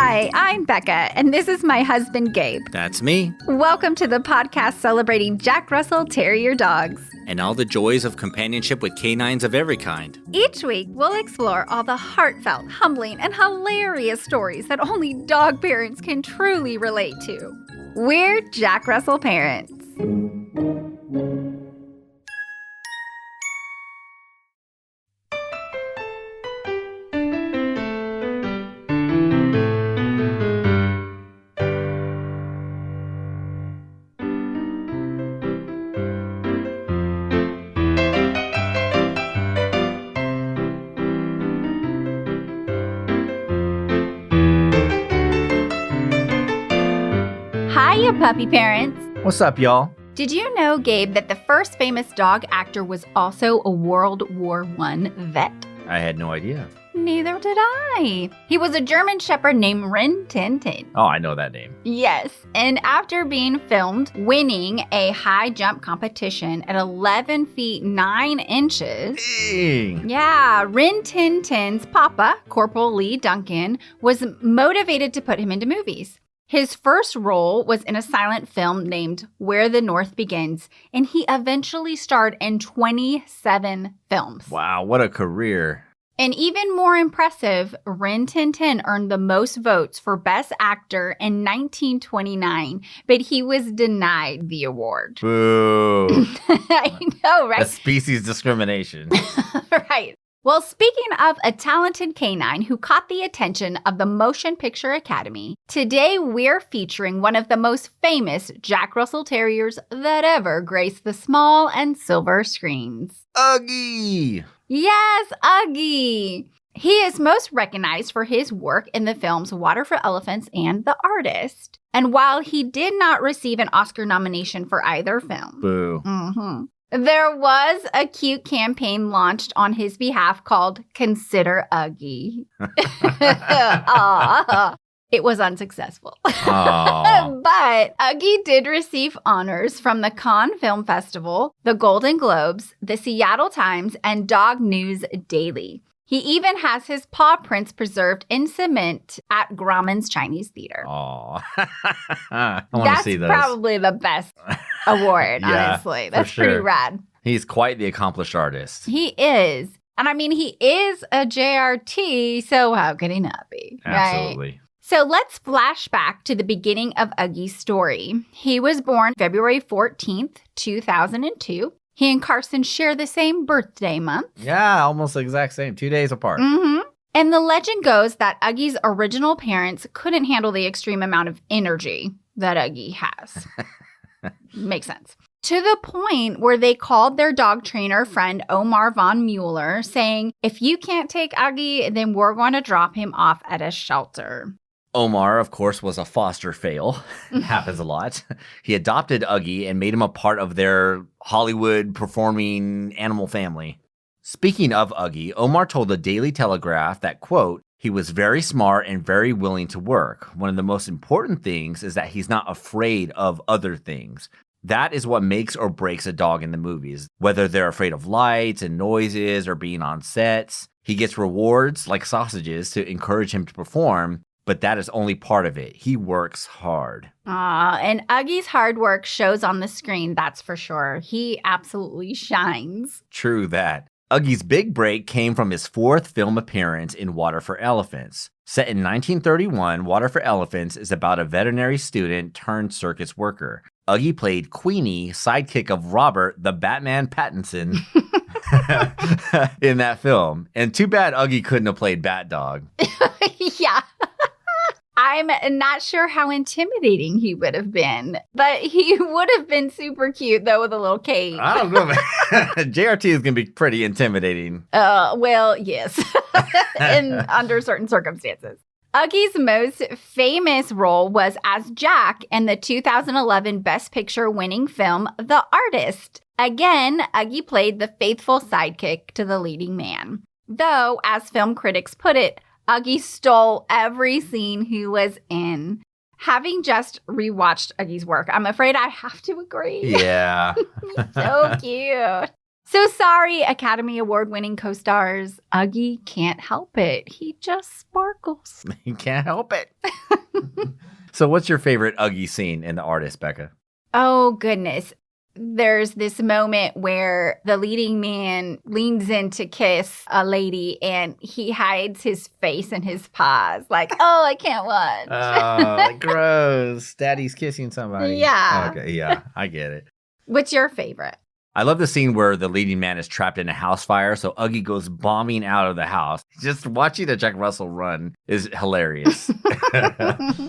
Hi, I'm Becca, and this is my husband, Gabe. That's me. Welcome to the podcast celebrating Jack Russell Terrier dogs. And all the joys of companionship with canines of every kind. Each week, we'll explore all the heartfelt, humbling, and hilarious stories that only dog parents can truly relate to. We're Jack Russell parents. Hiya, puppy parents. What's up, y'all? Did you know, Gabe, that the first famous dog actor was also a World War I vet? I had no idea. Neither did I. He was a German shepherd named Rin Tin Tin. Oh, I know that name. Yes, and after being filmed winning a high jump competition at 11 feet 9 inches... Dang. Yeah, Rin Tin Tin's papa, Corporal Lee Duncan, was motivated to put him into movies. His first role was in a silent film named Where the North Begins, and he eventually starred in 27 films. Wow, what a career. And even more impressive, Rin Tin Tin earned the most votes for Best Actor in 1929, but he was denied the award. Boo. I know, right? That's species discrimination. Right. Well, speaking of a talented canine who caught the attention of the Motion Picture Academy, today we're featuring one of the most famous Jack Russell Terriers that ever graced the small and silver screens. Uggie! Yes, Uggie! He is most recognized for his work in the films Water for Elephants and The Artist. And while he did not receive an Oscar nomination for either film, Boo. There was a cute campaign launched on his behalf called Consider Uggie. It was unsuccessful. But Uggie did receive honors from the Cannes Film Festival, the Golden Globes, the Seattle Times, and Dog News Daily. He even has his paw prints preserved in cement at Grauman's Chinese Theater. Oh, I want to see those. That's probably the best award, Yeah, honestly. That's for sure. pretty rad. He's quite the accomplished artist. He is. And I mean, he is a JRT, so how could he not be? Absolutely. Right? So let's flash back to the beginning of Uggie's story. He was born February 14th, 2002. He and Carson share the same birthday month. Yeah, almost the exact same. 2 days apart. And the legend goes that Uggie's original parents couldn't handle the extreme amount of energy that Uggie has. Makes sense. To the point where they called their dog trainer friend Omar von Mueller, saying, if you can't take Uggie, then we're going to drop him off at a shelter. Omar, of course, was a foster fail. Happens a lot. He adopted Uggie and made him a part of their Hollywood performing animal family. Speaking of Uggie, Omar told the Daily Telegraph that, quote, he was very smart and very willing to work. One of the most important things is that he's not afraid of other things. That is what makes or breaks a dog in the movies, whether they're afraid of lights and noises or being on sets. He gets rewards like sausages to encourage him to perform, but that is only part of it. He works hard. And Uggie's hard work shows on the screen, that's for sure. He absolutely shines. True that. Uggie's big break came from his fourth film appearance in Water for Elephants. Set in 1931, Water for Elephants is about a veterinary student turned circus worker. Uggie played Queenie, sidekick of Robert the Batman Pattinson, in that film. And too bad Uggie couldn't have played Bat Dog. Yeah. I'm not sure how intimidating he would have been, but he would have been super cute, though, with a little cage. I don't know, man. JRT is going to be pretty intimidating. Well, yes, under certain circumstances. Uggie's most famous role was as Jack in the 2011 Best Picture winning film, The Artist. Again, Uggie played the faithful sidekick to the leading man. Though, as film critics put it, Uggie stole every scene he was in. Having just rewatched Uggie's work, I'm afraid I have to agree. Yeah. So cute. So sorry, Academy Award-winning co-stars. Uggie can't help it. He just sparkles. He can't help it. So what's your favorite Uggie scene in The Artist, Becca? Oh, goodness. There's this moment where the leading man leans in to kiss a lady and he hides his face in his paws. Like, oh, I can't watch. Oh, gross. Daddy's kissing somebody. Yeah. Okay, yeah, I get it. What's your favorite? I love the scene where the leading man is trapped in a house fire, so Uggie goes bombing out of the house. Just watching the Jack Russell run is hilarious.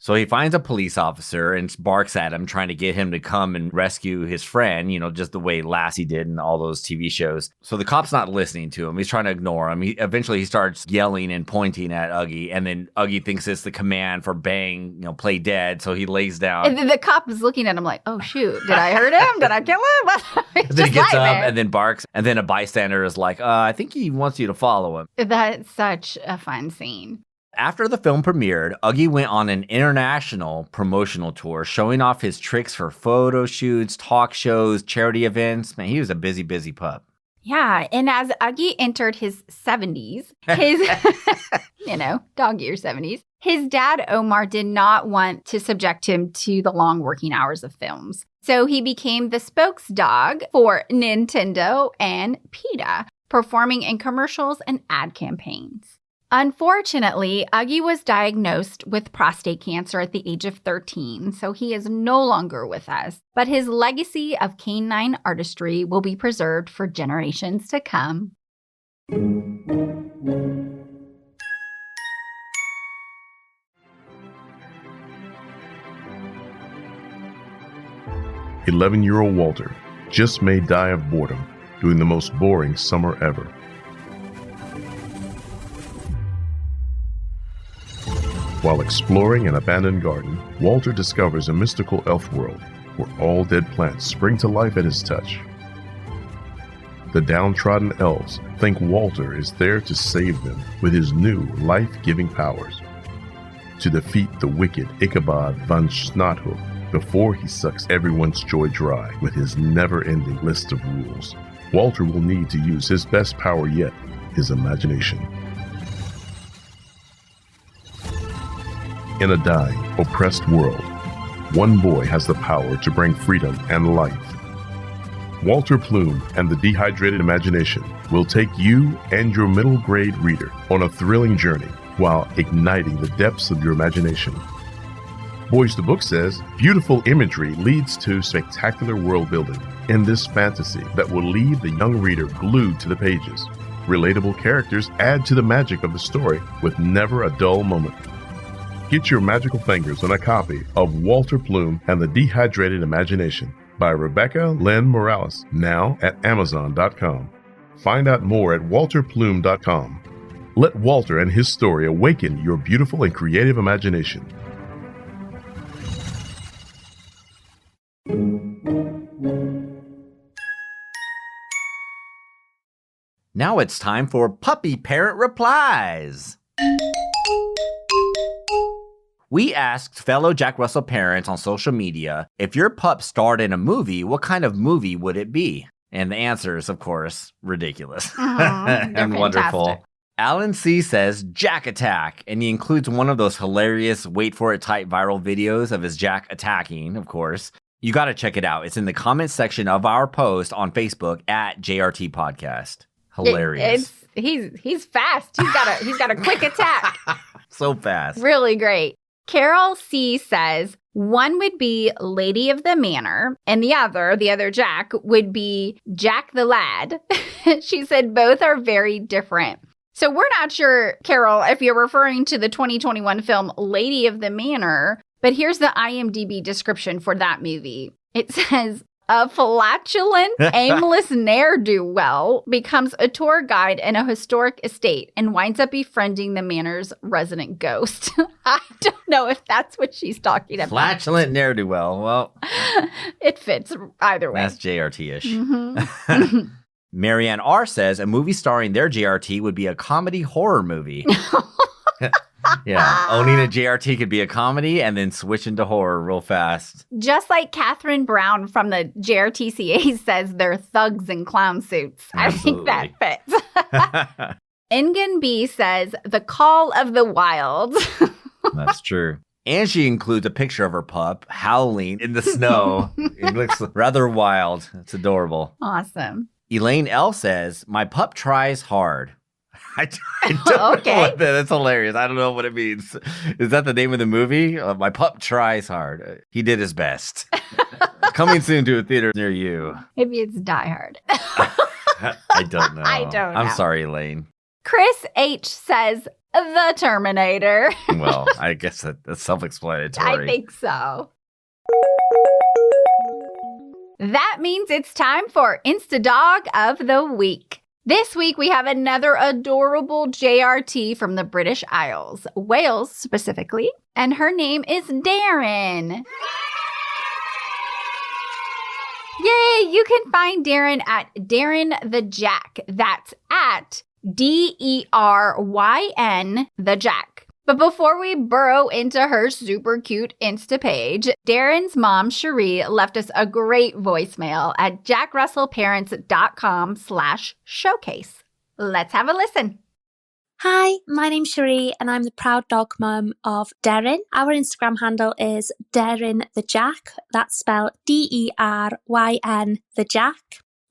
So he finds a police officer and barks at him, trying to get him to come and rescue his friend, just the way Lassie did in all those TV shows. So the cop's not listening to him. He's trying to ignore him. Eventually he starts yelling and pointing at Uggie, and then Uggie thinks it's the command for bang, play dead, so he lays down. And then the cop is looking at him like, oh, shoot, did I hurt him? Did I kill him? Then he gets up and then barks, and then a bystander is like, I think he wants you to follow him. That's such a fun scene. After the film premiered, Uggie went on an international promotional tour, showing off his tricks for photo shoots, talk shows, charity events. Man, he was a busy, busy pup. Yeah, and as Uggie entered his 70s, his, dog year 70s, his dad, Omar, did not want to subject him to the long working hours of films. So he became the spokesdog for Nintendo and PETA, performing in commercials and ad campaigns. Unfortunately, Uggie was diagnosed with prostate cancer at the age of 13, so he is no longer with us. But his legacy of canine artistry will be preserved for generations to come. 11-year-old Walter just may die of boredom during the most boring summer ever. While exploring an abandoned garden, Walter discovers a mystical elf world where all dead plants spring to life at his touch. The downtrodden elves think Walter is there to save them with his new life-giving powers, to defeat the wicked Ichabod van Snothook before he sucks everyone's joy dry with his never-ending list of rules. Walter will need to use his best power yet, his imagination. In a dying, oppressed world, one boy has the power to bring freedom and life. Walter Plume and the Dehydrated Imagination will take you and your middle grade reader on a thrilling journey while igniting the depths of your imagination. Boys the Book says, beautiful imagery leads to spectacular world building in this fantasy that will leave the young reader glued to the pages. Relatable characters add to the magic of the story with never a dull moment. Get your magical fingers on a copy of Walter Plume and the Dehydrated Imagination by Rebecca Lynn Morales, now at Amazon.com. Find out more at walterplume.com. Let Walter and his story awaken your beautiful and creative imagination. Now it's time for Puppy Parrot Replies. We asked fellow Jack Russell parents on social media, if your pup starred in a movie, what kind of movie would it be? And the answer is, of course, ridiculous and wonderful. Alan C. says Jack Attack, and he includes one of those hilarious wait for it type viral videos of his Jack attacking, of course. You got to check it out. It's in the comments section of our post on Facebook at JRT Podcast. Hilarious. He's fast. He's got a quick attack. So fast. Really great. Carol C. says one would be Lady of the Manor, and the other Jack, would be Jack the Lad. She said both are very different. So we're not sure, Carol, if you're referring to the 2021 film Lady of the Manor, but here's the IMDb description for that movie. It says, a flatulent, aimless ne'er-do-well becomes a tour guide in a historic estate and winds up befriending the manor's resident ghost. I don't know if that's what she's talking about. Flatulent ne'er-do-well. Well, it fits either way. That's JRT-ish. Mm-hmm. Marianne R. says a movie starring their JRT would be a comedy horror movie. Yeah, owning a JRT could be a comedy and then switch into horror real fast. Just like Catherine Brown from the JRTCA says they're thugs in clown suits. Absolutely. I think that fits. Engen B says The Call of the Wild. That's true. And she includes a picture of her pup howling in the snow. It looks rather wild. It's adorable. Awesome. Elaine L says, my pup tries hard. I don't know what that's hilarious. I don't know what it means. Is that the name of the movie? My pup tries hard. He did his best. Coming soon to a theater near you. Maybe it's Die Hard. I don't know. I'm sorry, Elaine. Chris H says, the Terminator. Well, I guess that's self-explanatory. I think so. That means it's time for Instadog of the Week. This week, we have another adorable JRT from the British Isles, Wales specifically, and her name is Darren. Yay! You can find Darren at Darren the Jack. That's at DERYN the Jack. But before we burrow into her super cute Insta page, Darren's mom, Cherie, left us a great voicemail at jackrussellparents.com/showcase. Let's have a listen. Hi, my name's Cherie and I'm the proud dog mum of Darren. Our Instagram handle is Darren the Jack. That's spelled DERYN the Jack.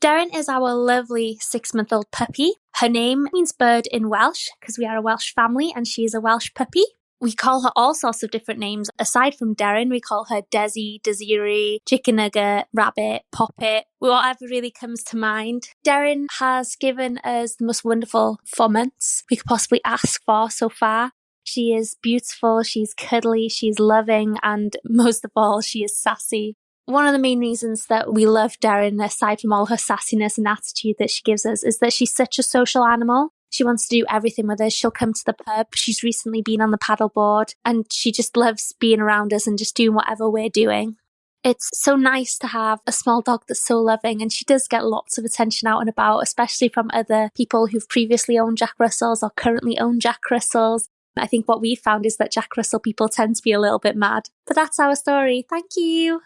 Darren is our lovely 6-month-old puppy. Her name means bird in Welsh because we are a Welsh family and she is a Welsh puppy. We call her all sorts of different names. Aside from Darren, we call her Desi, Desiree, Chicken Nugget, Rabbit, Poppet, whatever really comes to mind. Darren has given us the most wonderful 4 months we could possibly ask for so far. She is beautiful, she's cuddly, she's loving, and most of all, she is sassy. One of the main reasons that we love Darren, aside from all her sassiness and attitude that she gives us, is that she's such a social animal. She wants to do everything with us. She'll come to the pub. She's recently been on the paddleboard and she just loves being around us and just doing whatever we're doing. It's so nice to have a small dog that's so loving, and she does get lots of attention out and about, especially from other people who've previously owned Jack Russells or currently own Jack Russells. I think what we found is that Jack Russell people tend to be a little bit mad. But that's our story. Thank you.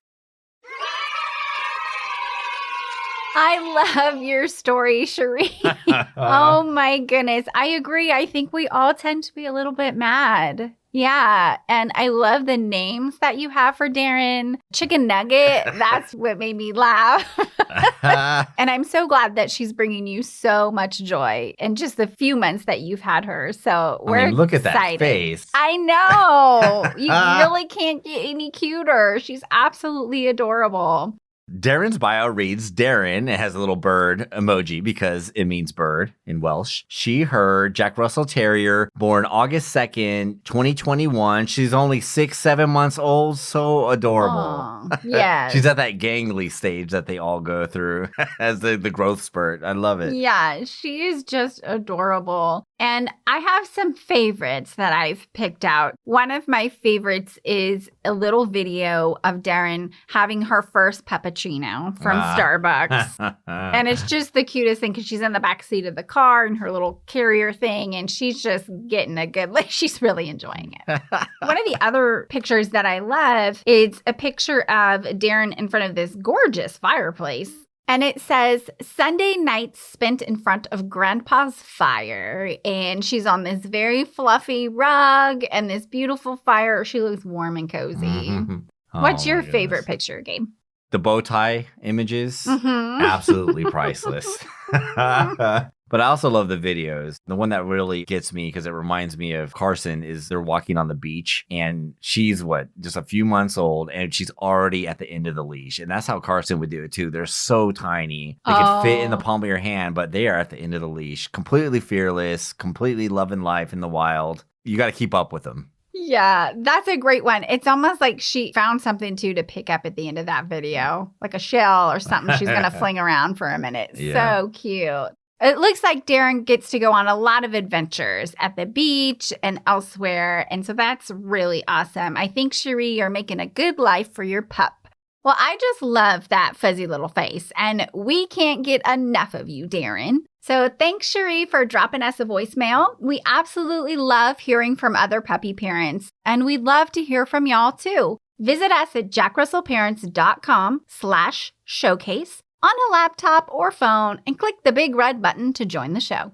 I love your story, Cherie. Oh my goodness. I agree. I think we all tend to be a little bit mad. Yeah. And I love the names that you have for Darren. Chicken Nugget, that's what made me laugh. And I'm so glad that she's bringing you so much joy in just the few months that you've had her. So we're look excited. At that face. I know. You really can't get any cuter. She's absolutely adorable. Darren's bio reads, Darren, it has a little bird emoji because it means bird in Welsh. She, her, Jack Russell Terrier, born August 2nd, 2021. She's only 6-7 months old. So adorable. Yeah. She's at that gangly stage that they all go through as the growth spurt. I love it. Yeah, she is just adorable. And I have some favorites that I've picked out. One of my favorites is a little video of Darren having her first puppuccino from Starbucks. And it's just the cutest thing because she's in the back seat of the car in her little carrier thing, and she's just getting a good, she's really enjoying it. One of the other pictures that I love is a picture of Darren in front of this gorgeous fireplace. And it says, Sunday nights spent in front of Grandpa's fire. And she's on this very fluffy rug and this beautiful fire. She looks warm and cozy. Mm-hmm. What's your favorite picture, Gabe? The bow tie images. Mm-hmm. Absolutely priceless. But I also love the videos. The one that really gets me because it reminds me of Carson is they're walking on the beach and she's just a few months old and she's already at the end of the leash. And that's how Carson would do it too. They're so tiny. They could fit in the palm of your hand, but they are at the end of the leash. Completely fearless, completely loving life in the wild. You got to keep up with them. Yeah, that's a great one. It's almost like she found something to pick up at the end of that video, like a shell or something she's going to fling around for a minute. Yeah. So cute. It looks like Darren gets to go on a lot of adventures at the beach and elsewhere. And so that's really awesome. I think, Cherie, you're making a good life for your pup. Well, I just love that fuzzy little face. And we can't get enough of you, Darren. So thanks, Cherie, for dropping us a voicemail. We absolutely love hearing from other puppy parents. And we'd love to hear from y'all, too. Visit us at jackrussellparents.com/showcase. on a laptop or phone and click the big red button to join the show.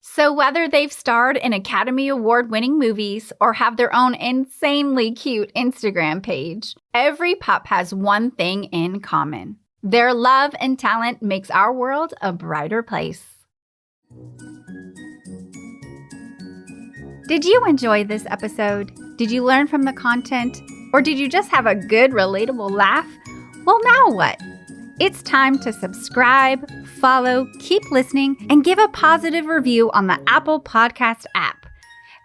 So whether they've starred in Academy Award-winning movies or have their own insanely cute Instagram page, every pup has one thing in common. Their love and talent makes our world a brighter place. Did you enjoy this episode? Did you learn from the content? Or did you just have a good, relatable laugh? Well, now what? It's time to subscribe, follow, keep listening, and give a positive review on the Apple Podcast app.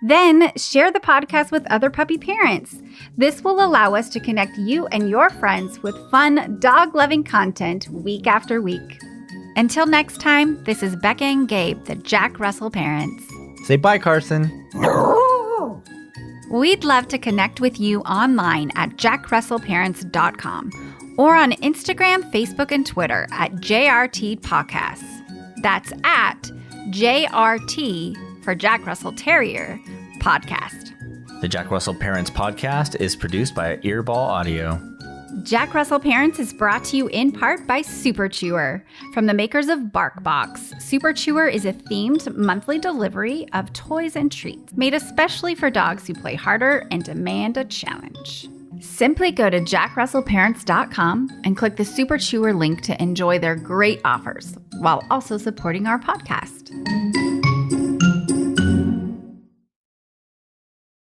Then share the podcast with other puppy parents. This will allow us to connect you and your friends with fun, dog-loving content week after week. Until next time, this is Becca and Gabe, the Jack Russell parents. Say bye, Carson. We'd love to connect with you online at jackrussellparents.com or on Instagram, Facebook, and Twitter at JRT Podcasts. That's at JRT for Jack Russell Terrier Podcast. The Jack Russell Parents Podcast is produced by Earball Audio. Jack Russell Parents is brought to you in part by Super Chewer. From the makers of BarkBox, Super Chewer is a themed monthly delivery of toys and treats made especially for dogs who play harder and demand a challenge. Simply go to jackrussellparents.com and click the Super Chewer link to enjoy their great offers while also supporting our podcast.